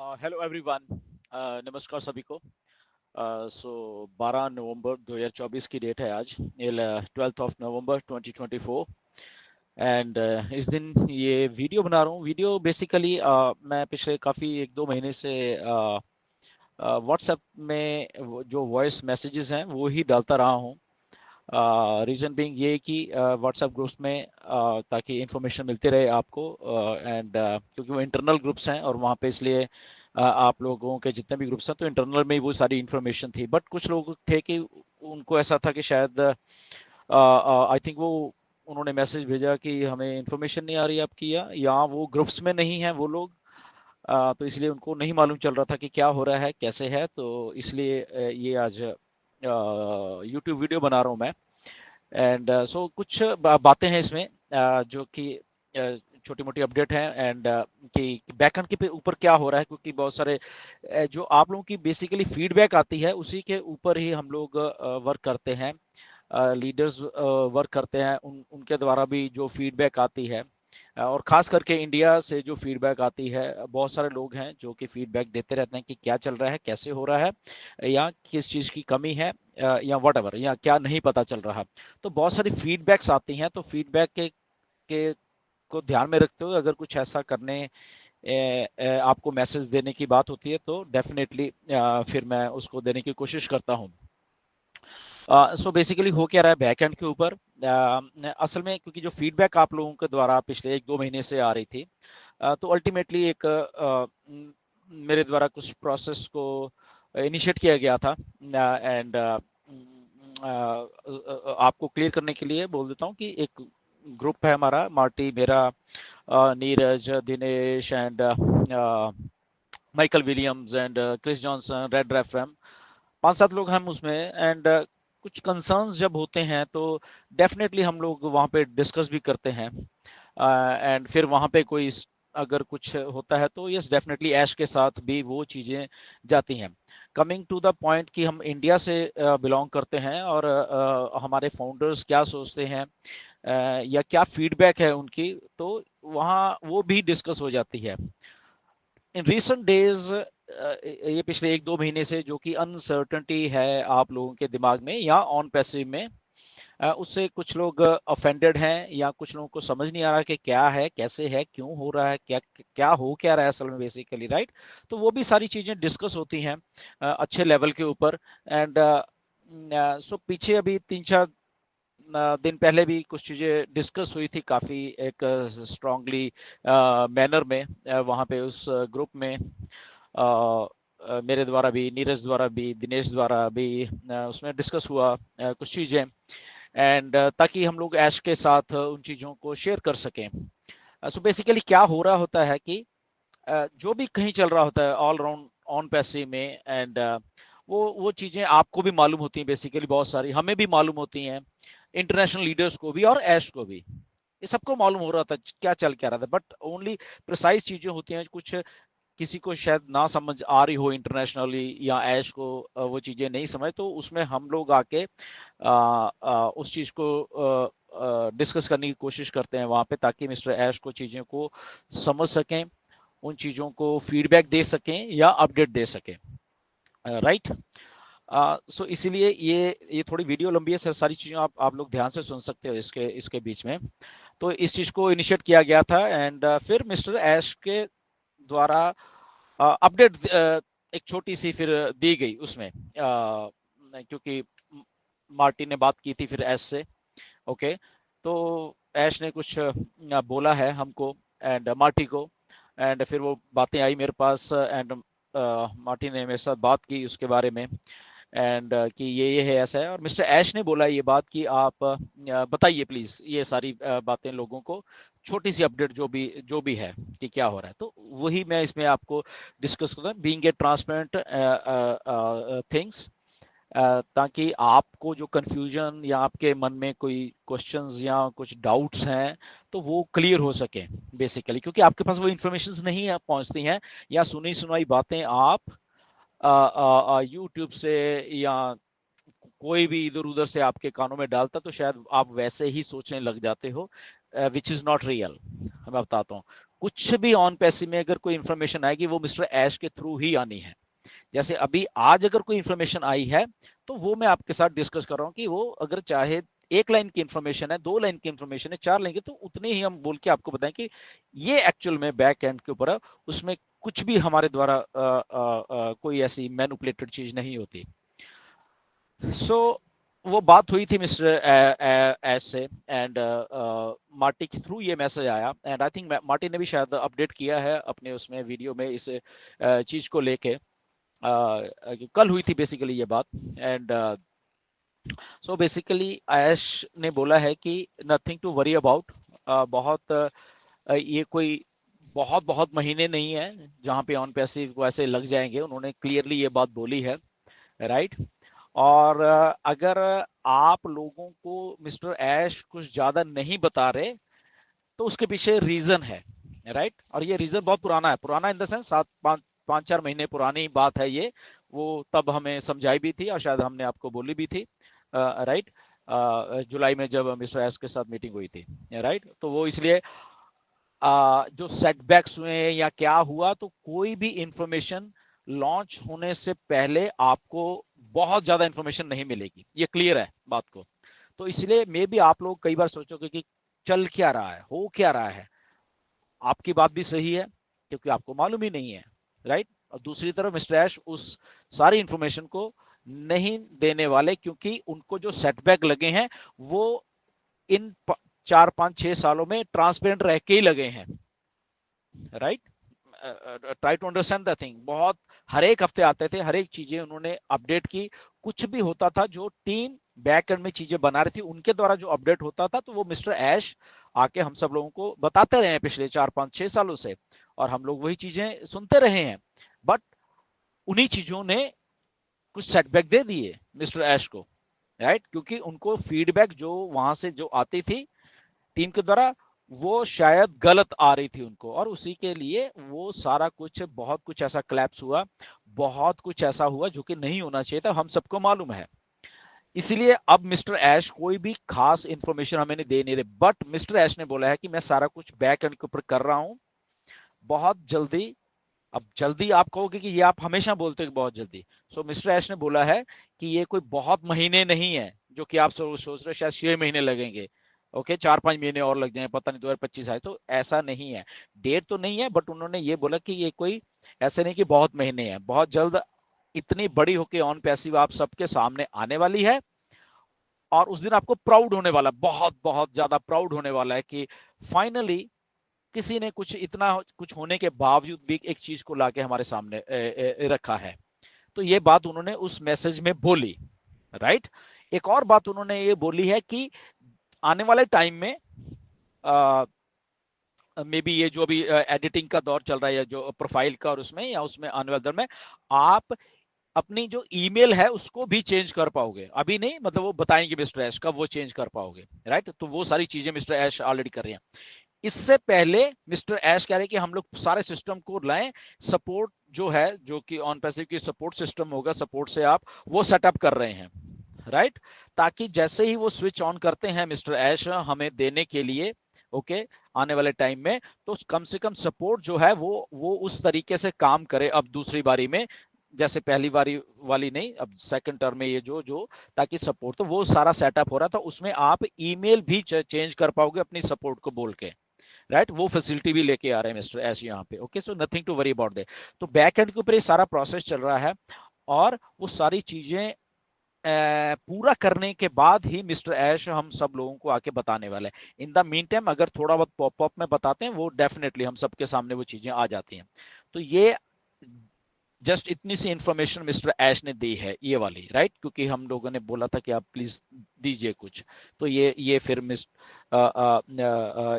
Hello everyone. नमस्कार सभी को। सो 12 नवंबर 2024 की डेट है आज। 12th of November 2024। एंड इस दिन ये वीडियो बना रहा हूँ। वीडियो बेसिकली मैं पिछले काफ़ी 1-2 महीने से व्हाट्सएप में जो वॉइस मैसेजेस हैं वो ही डालता रहा हूँ। रीज़न बीइंग ये कि व्हाट्सएप ग्रुप्स में ताकि इंफॉर्मेशन मिलती रहे आपको। एंड क्योंकि वो इंटरनल ग्रुप्स हैं और वहाँ पे इसलिए आप लोगों के जितने भी ग्रुप्स हैं तो इंटरनल में ही वो सारी इंफॉर्मेशन थी। बट कुछ लोग थे कि उनको ऐसा था कि शायद आई थिंक वो उन्होंने मैसेज भेजा कि हमें इंफॉर्मेशन नहीं आ रही आपकी, या वो ग्रुप्स में नहीं है वो लोग। तो इसलिए उनको नहीं मालूम चल रहा था कि क्या हो रहा है कैसे है। तो इसलिए ये आज यूट्यूब वीडियो बना रहा हूँ मैं। एंड सो कुछ बातें हैं इसमें जो कि छोटी मोटी अपडेट हैं। एंड कि बैकएंड के ऊपर क्या हो रहा है, क्योंकि बहुत सारे जो आप लोगों की बेसिकली फीडबैक आती है उसी के ऊपर ही हम लोग वर्क करते हैं। लीडर्स वर्क करते हैं, उनके द्वारा भी जो फीडबैक आती है, और ख़ास करके इंडिया से जो फीडबैक आती है, बहुत सारे लोग हैं जो कि फीडबैक देते रहते हैं कि क्या चल रहा है, कैसे हो रहा है, या किस चीज़ की कमी है, या वट या क्या नहीं पता चल रहा। तो बहुत सारी फीडबैक्स आती हैं। तो फीडबैक के को ध्यान में रखते हुए अगर कुछ ऐसा करने आपको मैसेज देने की बात होती है तो डेफिनेटली फिर मैं उसको देने की कोशिश करता हूँ। सो बेसिकली हो क्या रहा है बैकएंड के ऊपर। असल में क्योंकि जो फीडबैक आप लोगों के द्वारा पिछले 1-2 महीने से आ रही थी, तो अल्टीमेटली एक मेरे द्वारा कुछ प्रोसेस को इनिशिएट किया गया था। एंड आपको क्लियर करने के लिए बोल देता हूँ कि एक ग्रुप है हमारा, मार्टी, मेरा, Neeraj, Dinesh and Michael Williams and Chris Johnson, red FM, 5-7 लोग हम उसमें। एंड कुछ कंसर्न्स जब होते हैं तो डेफिनेटली हम लोग वहाँ पे डिस्कस भी करते हैं। एंड फिर वहाँ पे कोई अगर कुछ होता है तो यस डेफिनेटली ऐश के साथ भी वो चीज़ें जाती हैं। कमिंग टू द पॉइंट कि हम इंडिया से बिलोंग करते हैं और हमारे फाउंडर्स क्या सोचते हैं, या क्या फीडबैक है उनकी, तो वहाँ वो भी डिस्कस हो जाती है। इन रिसेंट डेज, ये पिछले 1-2 महीने से जो कि अनसर्टनिटी है आप लोगों के दिमाग में या ऑन पैसिव में, उससे कुछ लोग ऑफेंडेड हैं, या कुछ लोगों को समझ नहीं आ रहा कि क्या है, कैसे है, क्यों हो रहा है, क्या क्या हो क्या रहा है असल में बेसिकली, राइट। तो वो भी सारी चीज़ें डिस्कस होती हैं अच्छे लेवल के ऊपर। एंड सो पीछे अभी 3-4 दिन पहले भी कुछ चीज़ें डिस्कस हुई थी काफ़ी एक स्ट्रांगली मैनर में, वहाँ पे उस ग्रुप में मेरे द्वारा भी, नीरज द्वारा भी, दिनेश द्वारा भी उसमें डिस्कस हुआ कुछ चीज़ें। एंड ताकि हम लोग ऐश के साथ उन चीज़ों को शेयर कर सकें। सो बेसिकली क्या हो रहा होता है कि जो भी कहीं चल रहा होता है ऑल राउंड ऑन पैसे में, एंड वो चीज़ें आपको भी मालूम होती हैं, बेसिकली बहुत सारी हमें भी मालूम होती हैं, इंटरनेशनल लीडर्स को भी और ऐश को भी। ये सबको मालूम हो रहा था क्या चल क्या रहा था, बट ओनली प्रिसाइज चीजें होती हैं। कुछ किसी को शायद ना समझ आ रही हो इंटरनेशनली, या ऐश को वो चीजें नहीं समझ, तो उसमें हम लोग आके उस चीज को डिस्कस करने की कोशिश करते हैं वहां पे, ताकि मिस्टर ऐश को चीजों को समझ सकें, उन चीजों को फीडबैक दे सकें या अपडेट दे सकें, राइट। सो इसीलिए ये थोड़ी वीडियो लंबी है सर, सारी चीज़ें आप लोग ध्यान से सुन सकते हो इसके इसके बीच में। तो इस चीज़ को इनिशिएट किया गया था। एंड फिर मिस्टर ऐश के द्वारा अपडेट एक छोटी सी फिर दी गई उसमें, क्योंकि मार्टिन ने बात की थी फिर ऐश से। ओके, तो ऐश ने कुछ बोला है हमको एंड मार्टी को। एंड फिर वो बातें आई मेरे पास, एंड मार्टी ने मेरे साथ बात की उसके बारे में। एंड कि ये है, ऐसा है। और मिस्टर ऐश ने बोला ये बात कि आप बताइए प्लीज ये सारी बातें लोगों को, छोटी सी अपडेट जो भी है कि क्या हो रहा है। तो वही मैं इसमें आपको डिस्कस करूँ, बीइंग ए ट्रांसपेरेंट थिंग्स, ताकि आपको जो कंफ्यूजन या आपके मन में कोई क्वेश्चंस या कुछ डाउट्स हैं तो वो क्लियर हो सके बेसिकली, क्योंकि आपके पास वो इन्फॉर्मेशन नहीं है पहुंचती हैं, या सुनी सुनाई बातें आप यूट्यूब से या कोई भी इधर उधर से आपके कानों में डालता तो शायद आप वैसे ही सोचने लग जाते हो, विच इज नॉट रियल। मैं बताता हूँ, कुछ भी ऑन पैसिव में अगर कोई इंफॉर्मेशन आएगी वो मिस्टर ऐश के थ्रू ही आनी है। जैसे अभी आज अगर कोई इंफॉर्मेशन आई है तो वो मैं आपके साथ डिस्कस कर रहा हूँ कि वो अगर चाहे 1 लाइन की इंफॉर्मेशन है, 2 लाइन की इंफॉर्मेशन है, 4 लाइन की, तो उतने ही हम बोल के आपको बताएं कि ये एक्चुअल में बैक एंड के ऊपर है, उसमें कुछ भी हमारे द्वारा कोई ऐसी मैनिपुलेटेड चीज नहीं होती। सो वो बात हुई थी मिस्टर एस से, एंड मार्टी के थ्रू ये मैसेज आया, एंड आई थिंक मार्टी ने भी शायद अपडेट किया है अपने उसमें वीडियो में इस चीज को लेके। कल हुई थी बेसिकली ये बात, एंड सो बेसिकली आयश ने बोला है कि नथिंग टू वरी अबाउट। बहुत ये कोई बहुत बहुत महीने नहीं है जहां पे ऑन पैसिव को ऐसे लग जाएंगे, उन्होंने क्लियरली ये बात बोली है, राइट। और अगर आप लोगों को मिस्टर ऐश कुछ ज्यादा नहीं बता रहे तो उसके पीछे रीजन है, राइट। और ये रीजन बहुत पुराना है, पुराना इन द सेंस 5-4 महीने पुरानी बात है ये। वो तब हमें समझाई भी थी और शायद हमने आपको बोली भी थी, राइट। जुलाई में जब मिस्टर एस के साथ मीटिंग हुई थी, राइट। तो वो इसलिए जो सेटबैक्स हुए या क्या हुआ, तो कोई भी इंफॉर्मेशन लॉन्च होने से पहले आपको बहुत ज्यादा इंफॉर्मेशन नहीं मिलेगी, ये क्लियर है बात को। तो इसलिए मे भी आप लोग कई बार सोचोगे कि चल क्या रहा है, हो क्या रहा है। आपकी बात भी सही है क्योंकि आपको मालूम ही नहीं है, राइट। और दूसरी तरफ मिस्टर ऐश उस सारी इंफॉर्मेशन को नहीं देने वाले, क्योंकि उनको जो सेटबैक लगे हैं वो इन 4-5-6 सालों में ट्रांसपेरेंट रह के ही लगे हैं, right. Try to understand the thing. बहुत हर एक हफ्ते आते थे, हर एक चीजें उन्होंने अपडेट की। कुछ भी होता था जो टीम बैक एंड में चीजें बना रही थी उनके द्वारा जो अपडेट होता था, तो वो मिस्टर ऐश आके हम सब लोगों को बताते रहे हैं पिछले 4-5-6 सालों से, और हम लोग वही चीजें सुनते रहे हैं। बट उन्हीं चीजों ने कुछ सेटबैक दे दिए मिस्टर ऐश को, राइट। क्योंकि उनको फीडबैक जो वहां से जो आती थी टीम के द्वारा, वो शायद गलत आ रही थी उनको, और उसी के लिए वो सारा कुछ, बहुत कुछ ऐसा क्लैप्स हुआ, बहुत कुछ ऐसा हुआ जो कि नहीं होना चाहिए था, हम सबको मालूम है। इसलिए अब मिस्टर ऐश कोई भी खास इंफॉर्मेशन हमें नहीं दे नहीं रहे, बट मिस्टर ऐश ने बोला है कि मैं सारा कुछ बैक एंड के ऊपर कर रहा हूं बहुत जल्दी। अब जल्दी आप कहोगे कि ये आप हमेशा बोलते हो कि बहुत जल्दी। सो मिस्टर ऐश ने बोला है कि ये कोई बहुत महीने नहीं है जो कि आप सोच रहे शायद 6 महीने लगेंगे, ओके 4-5 महीने और लग जाए, पता नहीं 2025 आए, तो ऐसा नहीं है। डेट तो नहीं है, बट उन्होंने ये बोला कि ये कोई ऐसे नहीं कि बहुत महीने हैं, बहुत जल्द इतनी बड़ी होके ऑन पैसिव आप सबके सामने आने वाली है। और उस दिन आपको प्राउड होने वाला, बहुत बहुत ज्यादा प्राउड होने वाला है कि फाइनली किसी ने कुछ इतना कुछ होने के बावजूद भी एक चीज को लाके हमारे सामने रखा है। तो ये बात उन्होंने उस मैसेज में बोली, राइट। एक और बात उन्होंने ये बोली है कि आने वाले टाइम में मे बी ये जो भी एडिटिंग का दौर चल रहा है, या जो प्रोफाइल का, और उसमें या उसमें आने वाले दौर में आप अपनी जो ईमेल है उसको भी चेंज कर पाओगे। अभी नहीं, मतलब वो बताएंगे मिस्टर ऐश कब वो चेंज कर पाओगे, राइट। तो वो सारी चीजें मिस्टर ऐश ऑलरेडी कर रहे हैं। इससे पहले मिस्टर ऐश कह रहे हैं कि हम लोग सारे सिस्टम को लाएं, सपोर्ट जो है, जो कि ऑन पैसिव की सपोर्ट सिस्टम होगा, सपोर्ट से आप वो सेटअप कर रहे हैं, राइट। ताकि जैसे ही वो स्विच ऑन करते हैं मिस्टर ऐश हमें देने के लिए, ओके, आने वाले टाइम में, तो कम से कम सपोर्ट जो है वो उस तरीके से काम करे अब दूसरी बारी में, जैसे पहली बारी वाली नहीं, अब सेकंड टर्म में ये जो जो ताकि सपोर्ट, तो वो सारा सेटअप हो रहा था, उसमें आप ईमेल भी चेंज कर पाओगे अपनी सपोर्ट को बोल के, राइट। वो फैसिलिटी भी लेके आ रहे हैं मिस्टर एस यहाँ पे, okay. So nothing to worry about that. तो बैक एंड के ऊपर ये सारा प्रोसेस चल रहा है, और वो सारी चीजें पूरा करने के बाद ही मिस्टर ऐश हम सब लोगों को आके बताने वाले हैं। इन द मीन टाइम अगर थोड़ा बहुत पॉपअप में बताते हैं, वो डेफिनेटली हम सबके सामने वो चीजें आ जाती हैं। तो ये जस्ट इतनी सी इंफॉर्मेशन मिस्टर ऐश ने दी है, ये वाली, राइट। क्योंकि हम लोगों ने बोला था कि आप प्लीज दीजिए कुछ, तो ये फिर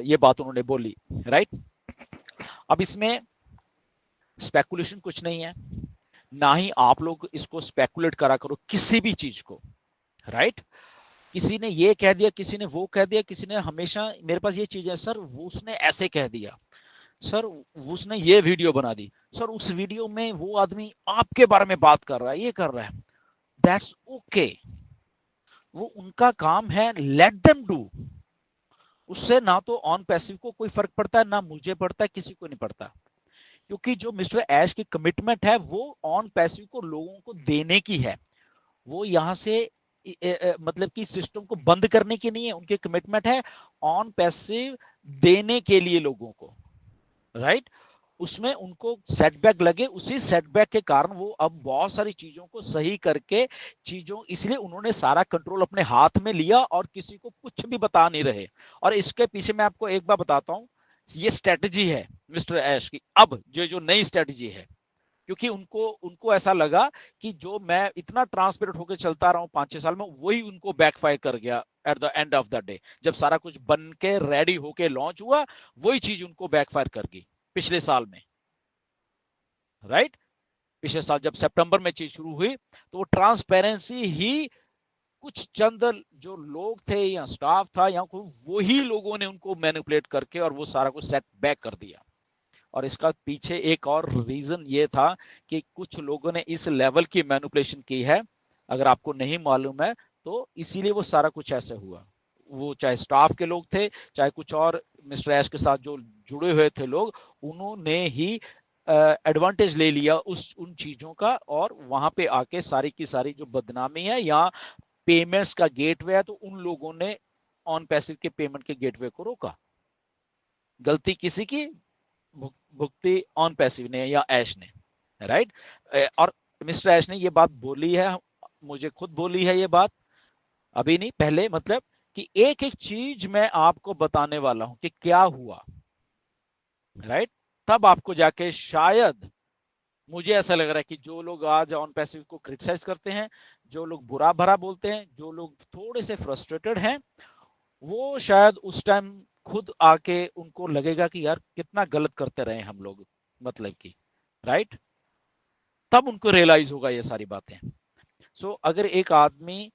ये बात उन्होंने बोली, राइट। अब इसमें स्पेकुलेशन कुछ नहीं है, ना ही आप लोग इसको स्पेकुलेट करा करो किसी भी चीज को, राइट। किसी ने ये कह दिया, किसी ने वो कह दिया, किसी ने, हमेशा मेरे पास ये चीज है, सर वो उसने ऐसे कह दिया, सर उसने ये वीडियो बना दी, सर उस वीडियो में वो आदमी आपके बारे में बात कर रहा है, ये कर रहा है। दैट्स ओके, वो उनका काम है, लेट देम डू, उससे ना तो ऑन पैसिव को कोई फर्क पड़ता है, ना मुझे पड़ता है, किसी को नहीं पड़ता, क्योंकि जो मिस्टर ऐश की कमिटमेंट है वो ऑन पैसिव को लोगों को देने की है। वो यहां से मतलब कि सिस्टम को बंद करने की नहीं है, उनकी कमिटमेंट है ऑन पैसिव देने के लिए लोगों को, राइट। उसमें उनको सेटबैक लगे, उसी सेटबैक के कारण वो अब बहुत सारी चीजों को सही करके चीजों, इसलिए उन्होंने सारा कंट्रोल अपने हाथ में लिया और किसी को कुछ भी बता नहीं रहे। और इसके पीछे मैं आपको एक बार बताता हूं, ये स्ट्रेटजी है मिस्टर ऐश की, अब जो जो नई स्ट्रेटजी है, क्योंकि उनको उनको ऐसा लगा कि जो मैं इतना ट्रांसपेरेंट होकर चलता रहा हूं 5-6 साल में, वही उनको बैकफायर कर गया at the end of the day, जब सारा कुछ बन के रेडी होके लॉन्च हुआ, वही चीज उनको बैकफायर कर गई पिछले साल में, राइट। पिछले साल जब सितंबर में चीज शुरू हुई, तो वो ट्रांसपेरेंसी ही कुछ चंद जो लोग थे या स्टाफ था या वही लोगों ने उनको मैनिपुलेट करके और वो सारा कुछ सेट बैक कर दिया। और इसका पीछे एक और रीजन ये था कि कुछ लोगों ने इस लेवल की मैनिपुलेशन की है, अगर आपको नहीं मालूम है तो, इसीलिए वो सारा कुछ ऐसे हुआ। वो चाहे स्टाफ के लोग थे, चाहे कुछ और मिस्टर ऐश के साथ जो जुड़े हुए थे लोग, उन्होंने ही एडवांटेज ले लिया उस उन चीजों का, और वहां पे आके सारी की सारी जो बदनामी है या पेमेंट्स का गेटवे है, तो उन लोगों ने ऑन पैसिव के पेमेंट के गेटवे को रोका। गलती किसी की, भुगती ऑन पैसिव ने या ऐश ने, राइट। और मिस्टर ऐश ने ये बात बोली है, मुझे खुद बोली है ये बात, अभी नहीं पहले, मतलब कि एक एक चीज मैं आपको बताने वाला हूं कि क्या हुआ, राइट। तब आपको जाके शायद, मुझे ऐसा लग रहा है कि जो लोग आज ऑन पैसिव को क्रिटिसाइज करते हैं, जो लोग बुरा भरा बोलते हैं, जो लोग थोड़े से फ्रस्ट्रेटेड हैं, वो शायद उस टाइम खुद आके उनको लगेगा कि यार कितना गलत करते रहे हम लोग, मतलब कि, राइट। तब उनको रियलाइज होगा ये सारी बातें। सो अगर एक आदमी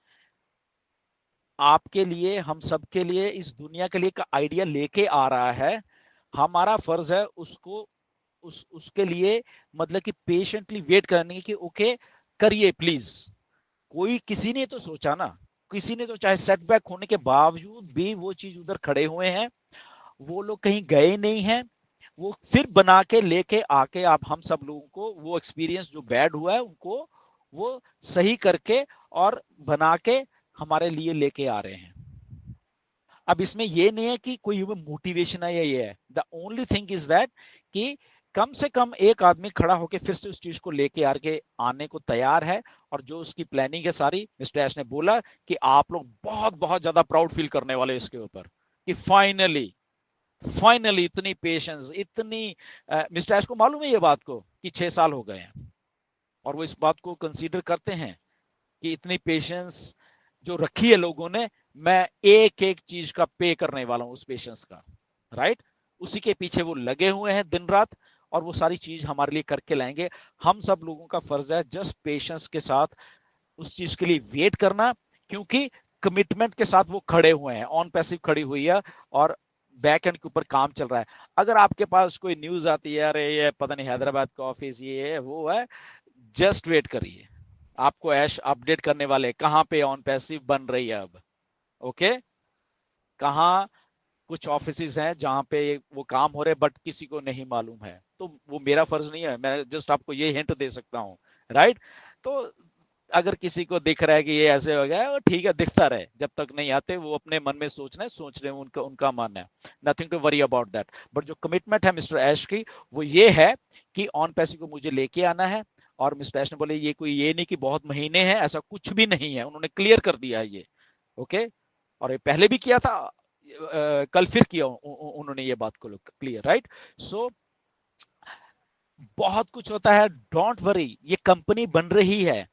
आपके लिए, हम सबके लिए, इस दुनिया के लिए का आइडिया लेके आ रहा है, हमारा फर्ज है उसको उसके लिए मतलब कि पेशेंटली वेट करने की, ओके करिए प्लीज। कोई किसी ने तो सोचा ना, किसी ने तो चाहे सेटबैक होने के बावजूद भी वो चीज उधर खड़े हुए हैं, वो लोग कहीं गए नहीं हैं, वो फिर बना के लेके आके आप हम सब लोगों को वो एक्सपीरियंस जो बैड हुआ है उनको वो सही करके और बना के हमारे लिए लेके आ रहे हैं। अब इसमें ये नहीं है कि कोई मोटिवेशन है या ये है, the only thing is that कि कम से कम एक आदमी खड़ा होकर फिर से उस चीज को लेके आके आने को तैयार है। और जो उसकी प्लानिंग है सारी, मिस्टर एस ने बोला कि आप लोग बहुत बहुत ज्यादा प्राउड फील करने वाले इसके ऊपर, कि फाइनली फाइनली इतनी पेशेंस, इतनी मिस्टर एस को मालूम है ये बात को कि 6 साल हो गए हैं, और वो इस बात को कंसीडर करते हैं कि इतनी पेशेंस जो रखी है लोगों ने, मैं एक एक चीज का पे करने वाला हूं उस पेशेंस का, राइट। उसी के पीछे वो लगे हुए हैं दिन रात, और वो सारी चीज हमारे लिए करके लाएंगे। हम सब लोगों का फर्ज है जस्ट पेशेंस के साथ उस चीज के लिए वेट करना, क्योंकि कमिटमेंट के साथ वो खड़े हुए हैं, ऑन पैसिव खड़ी हुई है और बैक एंड के ऊपर काम चल रहा है। अगर आपके पास कोई न्यूज आती है, अरे ये पता नहीं हैदराबाद का ऑफिस ये है वो है, जस्ट वेट करिए, आपको ऐश अपडेट करने वाले कहां पे ऑन पैसिव बन रही है अब, ओके। कहाँ कुछ ऑफिस हैं जहां पे वो काम हो रहे बट किसी को नहीं मालूम है, तो वो मेरा फर्ज नहीं है, मैं जस्ट आपको ये हिंट दे सकता हूँ, राइट। तो अगर किसी को दिख रहा है कि ये ऐसे हो गया, वो ठीक है, दिखता रहे, जब तक नहीं आते वो अपने मन में सोच रहे हैं, सोच रहे हैं, उनका उनका मन है, nothing to worry about that. But जो कमिटमेंट है मिस्टर ऐश की, वो ये है कि ऑन पैसे को मुझे लेके आना है। और मिस्टर ऐश ने बोले ये कोई ये नहीं कि बहुत महीने हैं, ऐसा कुछ भी नहीं है, उन्होंने क्लियर कर दिया है ये, ओके। और ये पहले भी किया था, कल फिर किया उन्होंने ये बात को क्लियर, राइट। सो बहुत कुछ होता है, डोंट वरी, ये कंपनी बन रही है,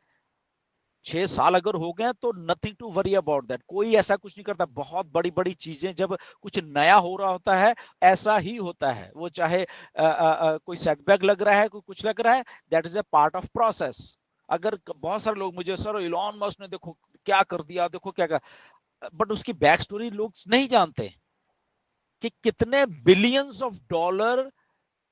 6 साल अगर हो गए तो nothing to worry about that, कोई ऐसा कुछ नहीं करता। बहुत बड़ी बड़ी चीजें जब कुछ नया हो रहा होता है, ऐसा ही होता है, वो चाहे कोई सेटबैक लग रहा है, कोई कुछ लग रहा है, that is a part of process. अगर बहुत सारे लोग मुझे, सर इलॉन मस्क ने देखो क्या कर दिया, देखो क्या कर, बट उसकी बैक स्टोरी लोग नहीं जानते कि कितने billions of dollar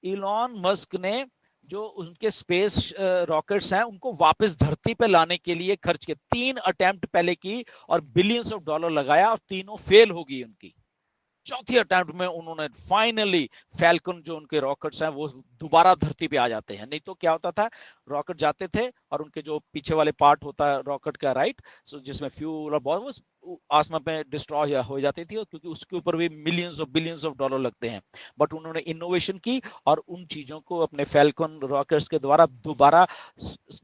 Elon Musk ने, जो उनके स्पेस रॉकेट्स हैं उनको वापस धरती पे लाने के लिए खर्च किए, 3 अटेम्प्ट पहले की और बिलियंस ऑफ डॉलर लगाया और तीनों फेल हो गई उनकी, चौथी अटेम्प्ट में उन्होंने फाइनली फैल्कन जो उनके रॉकेट्स हैं वो दोबारा धरती पे आ जाते हैं। नहीं तो क्या होता था, रॉकेट जाते थे और उनके जो पीछे वाले पार्ट होता है रॉकेट का, राइट, सो जिसमें फ्यूल और बहुत वो आसमान में डिस्ट्रॉय हो जाती थी, क्योंकि उसके ऊपर भी millions of billions of dollar लगते हैं। बट उन्होंने इनोवेशन की और उन चीजों को अपने फैल्कन रॉकेट्स के द्वारा दोबारा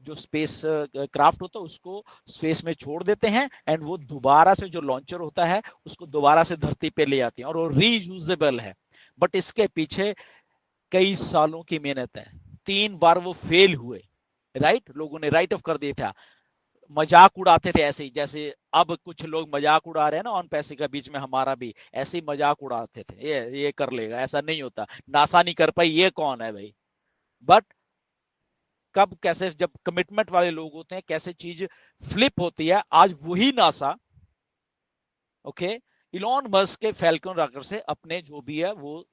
जो स्पेस क्राफ्ट होता है उसको स्पेस में छोड़ देते हैं, एंड वो दोबारा से जो लॉन्चर होता है उसको दोबारा से धरती पे ले आती हैं, और वो रीयूजेबल है। बट इसके पीछे कई सालों की मेहनत है। 3 बार वो फेल हुए, राइट, लोगों ने राइट ऑफ कर दिया था, मजाक उड़ाते थे ऐसे ही, जैसे अब कुछ लोग मजाक उड़ा रहे हैं ना ऑन पैसे का, बीच में हमारा भी ऐसे ही मजाक उड़ाते थे, ये कर लेगा, ऐसा नहीं होता, नासा नहीं कर पाई, ये कौन है भाई। बट कब कैसे जब कमिटमेंट वाले लोग होते हैं कैसे चीज फ्लिप होती है। आज वही नासा, ओके, इलॉन मस्क के फैल्कन रॉकेट से अपने जो भी है वो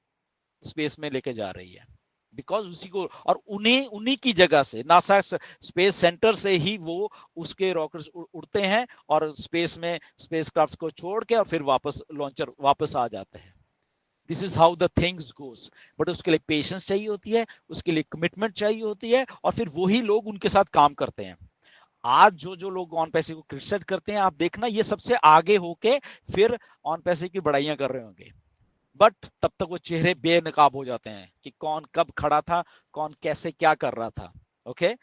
स्पेस में लेके जा रही है, बिकॉज उसी को, और उन्हीं उन्हीं की जगह से नासा स्पेस सेंटर से ही वो उसके रॉकेट्स उड़ते हैं और स्पेस में स्पेसक्राफ्ट को छोड़ के और फिर वापस लॉन्चर वापस आ जाते हैं। This is how the things goes. But उसके लिए पेशेंस चाहिए होती है, उसके लिए कमिटमेंट चाहिए होती है, और फिर वही लोग उनके साथ काम करते हैं। आज जो जो लोग ऑन पैसे को क्रिटिसाइज करते हैं, आप देखना ये सबसे आगे होके फिर ऑन पैसे की बड़ाइयां कर रहे होंगे। बट तब तक वो चेहरे बेनकाब हो जाते हैं कि कौन कब खड़ा था, कौन कैसे क्या कर रहा था, ओके।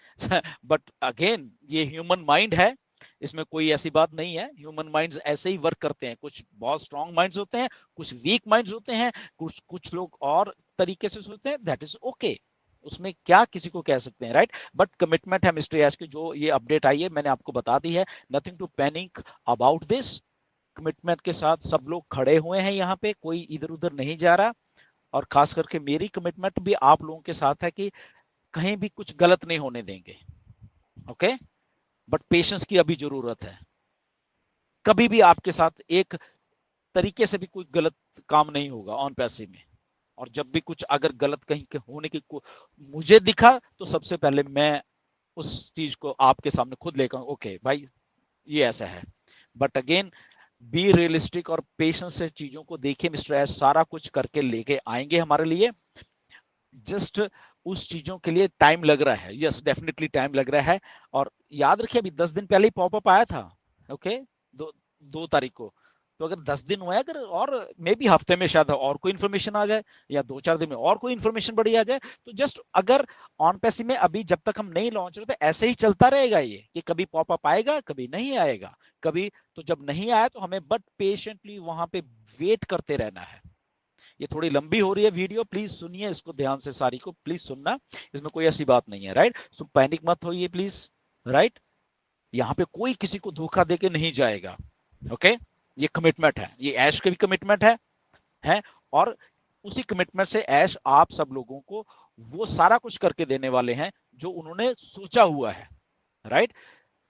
बट अगेन ये ह्यूमन माइंड है, इसमें कोई ऐसी बात नहीं है, ह्यूमन माइंड्स ऐसे ही वर्क करते हैं। कुछ बहुत स्ट्रांग माइंड्स होते हैं, कुछ वीक माइंड्स होते हैं, कुछ कुछ लोग और तरीके से सोचते हैं, दैट इज ओके, उसमें क्या किसी को कह सकते हैं, राइट। बट कमिटमेंट है मिस्टर यश की, जो ये अपडेट आई है मैंने आपको बता दी है, nothing to panic about this. Commitment के साथ सब लोग खड़े हुए हैं, यहाँ पे कोई इधर उधर नहीं जा रहा, और खास करके मेरी कमिटमेंट भी आप लोगों के साथ है कि कहीं भी कुछ गलत नहीं होने देंगे, ओके। बट पेशेंस की अभी जरूरत है। कभी भी आपके साथ एक तरीके से भी कोई गलत काम नहीं होगा ऑन पैसे में, और जब भी कुछ अगर गलत कहीं के होने की मुझे दिखा तो सबसे पहले मैं उस चीज को आपके सामने खुद लेकर, ओके भाई ये ऐसा है। बट अगेन बी रियलिस्टिक और पेशेंस से चीजों को देखिए, मिस्टर एस सारा कुछ करके लेके आएंगे हमारे लिए। जस्ट उस चीजों के लिए टाइम लग रहा है, यस डेफिनेटली टाइम लग रहा है। और याद रखिए अभी 10 दिन पहले ही पॉपअप आया था, ओके, 2 तारीख को। तो अगर 10 दिन हुआ है, अगर और मे बी हफ्ते में शायद और कोई इन्फॉर्मेशन आ जाए, या 2-4 दिन में और कोई इन्फॉर्मेशन बड़ी आ जाए, तो जस्ट अगर ऑन पैसे में अभी जब तक हम नहीं लॉन्च होते ऐसे ही चलता रहेगा ये, कि कभी पॉपअप आएगा कभी नहीं आएगा, कभी तो जब नहीं आया तो हमें बट पेशेंटली वहां पे वेट करते रहना है। ये थोड़ी लंबी हो रही है वीडियो, प्लीज सुनिए इसको ध्यान से, सारी को प्लीज सुनना, इसमें कोई ऐसी बात नहीं है, राइट। सो पैनिक मत होइए प्लीज, राइट। यहाँ पे कोई किसी को धोखा देके नहीं जाएगा, ओके। ये कमिटमेंट है, ये ऐश के भी कमिटमेंट है, और उसी कमिटमेंट से ऐश आप सब लोगों को वो सारा कुछ करके देने वाले हैं जो उन्होंने सोचा हुआ है, राइट।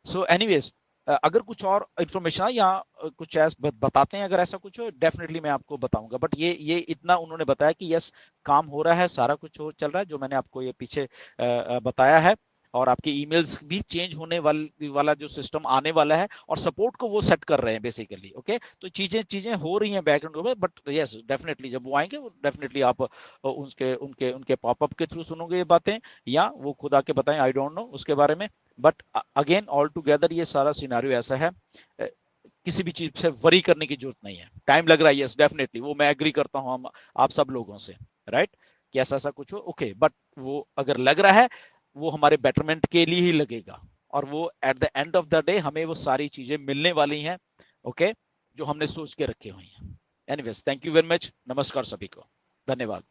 सो एनीवेज अगर कुछ और इन्फॉर्मेशन या कुछ ऐसा बताते हैं, अगर ऐसा कुछ हो डेफिनेटली मैं आपको बताऊंगा। बट ये इतना उन्होंने बताया कि यस काम हो रहा है, सारा कुछ हो चल रहा है, जो मैंने आपको ये पीछे बताया है। और आपके ईमेल्स भी चेंज होने वाला जो सिस्टम आने वाला है, और सपोर्ट को वो सेट कर रहे हैं बेसिकली, ओके। तो चीजें हो रही हैं बैकग्राउंड में, बट यस डेफिनेटली जब वो आएंगे वो डेफिनेटली आप उनके उनके उनके पॉपअप के थ्रू सुनोगे ये बातें, या वो खुद आके बताएं, आई डोंट नो उसके बारे में। बट अगेन ऑल टुगेदर ये सारा सिनारियो ऐसा है, किसी भी चीज से वरी करने की जरूरत नहीं है। टाइम लग रहा है, यस डेफिनेटली, वो मैं एग्री करता हूँ हम आप सब लोगों से, राइट, कि ऐसा ऐसा कुछ हो, ओके। बट वो अगर लग रहा है वो हमारे बेटरमेंट के लिए ही लगेगा, और वो at the end of the day हमें वो सारी चीजें मिलने वाली हैं, ओके, जो हमने सोच के रखे हुई हैं। Anyways thank you very much, नमस्कार सभी को, धन्यवाद।